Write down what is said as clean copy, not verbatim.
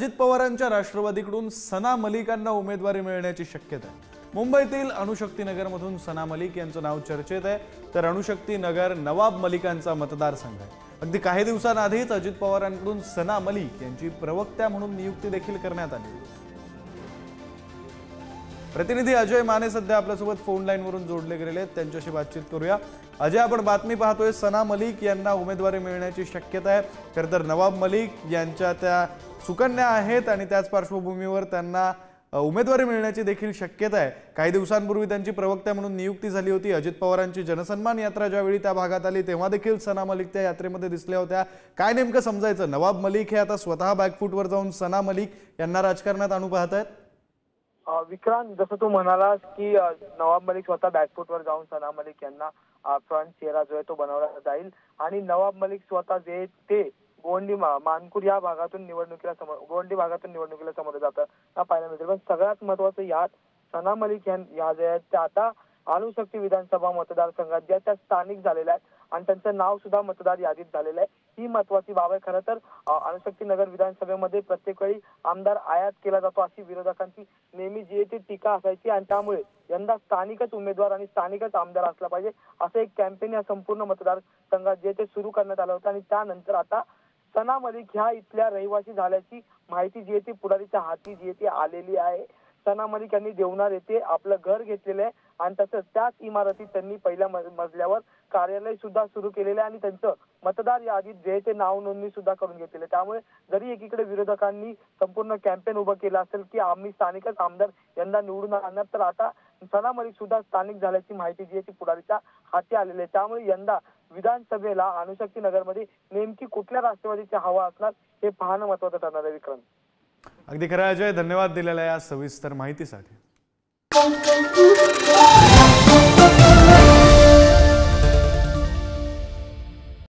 अजित पवारांच्या राष्ट्रवादीकडून सना मलिकांना उमेदवारी मिळण्याची शक्यता आहे। मुंबईतील अणुशक्ती नगरमधून सना मलिक यांचं नाव चर्चेत आहे, तर अणुशक्ती नगर नवाब मलिकांचा मतदारसंघ आहे। अगदी काही दिवसांआधीच अजित पवारांकडून सना मलिक यांची प्रवक्त्या म्हणून नियुक्ती देखील करण्यात आली। प्रतिनिधी अजय माने सध्या आपल्यासोबत फोन लाईनवरून जोडले गेलेले आहेत, त्यांच्याशी बातचीत करूया। अजय, आपण बातमी पाहतोय सना मलिक यांना उमेदवारी मिळण्याची शक्यता आहे। खरं तर नवाब मलिक यांच्या त्या सुकन्या आहेत आणि त्याच पार्श्वभूमीवर त्यांना उमेदवारी मिळण्याची देखील शक्यता आहे। काही दिवसांपूर्वी त्यांची प्रवक्त्या म्हणून नियुक्ती झाली होती। अजित पवारांची जनसन्मान यात्रा ज्यावेळी त्या भागात आली तेव्हा देखील सना मलिक त्या यात्रेमध्ये दिसल्या होत्या। काय नेमकं समजायचं, नवाब मलिक हे आता स्वतः बॅकफूटवर जाऊन सना मलिक यांना राजकारणात आणू पाहतायत? विक्रांत, जसं तू म्हणालास की नवाब मलिक स्वतः बॅकफूटवर जाऊन सना मलिक यांना फ्रंट चेहरा जो आहे तो बनवला जाईल आणि नवाब मलिक स्वतः जे ते गोंडी मानपूर या भागातून गोंडी भागातून निवडणुकीला समोर जातात पाहायला मिळते। पण सगळ्यात महत्वाचं यात सना मलिक या जे आहेत त्या आता अणुशक्ती विधानसभा मतदारसंघात ज्या त्या स्थानिक झालेल्या आहेत आणि त्यांचं नाव सुद्धा मतदार यादीत झालेलं आहे। ही महत्वाची बाब आहे। खरं तर अणुशक्ती नगर विधानसभेमध्ये प्रत्येक वेळी आमदार आयात केला जातो अशी विरोधकांची नेहमी जी ती टीका असायची आणि त्यामुळे यंदा स्थानिकच उमेदवार आणि स्थानिकच आमदार असला पाहिजे असं एक कॅम्पेन या संपूर्ण मतदारसंघात जे ते सुरू करण्यात आलं होतं आणि त्यानंतर आता सना मलिक ह्या इथल्या रहिवासी झाल्याची माहिती जी आहे ती पुढारीच्या हाती जी आहे ती आलेली आहे। सना मलिक यांनी देवनार येथे आपलं घर घेतलेलं आहे आणि तसंच त्याच इमारतीत त्यांनी पहिल्या मजल्यावर कार्यालय सुद्धा सुरू केलेलं आहे आणि त्यांचं मतदार यादीत जे ते नाव नोंदणी सुद्धा करून घेतलेले। त्यामुळे जरी एकीकडे विरोधकांनी संपूर्ण कॅम्पेन उभं केलं असेल की आम्ही स्थानिकच आमदार यंदा निवडून आणणार, तर आता सना मलिक सुद्धा स्थानिक झाल्याची माहिती जी आहे ती पुढारीच्या हाती आलेली आहे। त्यामुळे यंदा विधानसभेला अणुशक्ती नगरमध्ये नेमकी कुठल्या राष्ट्रवादीची हवा असणार हे पाहणं महत्त्वाचं ठरणार आहे। विक्रम, अगदी खरं अजय, धन्यवाद दिलेल्या या सविस्तर माहितीसाठी।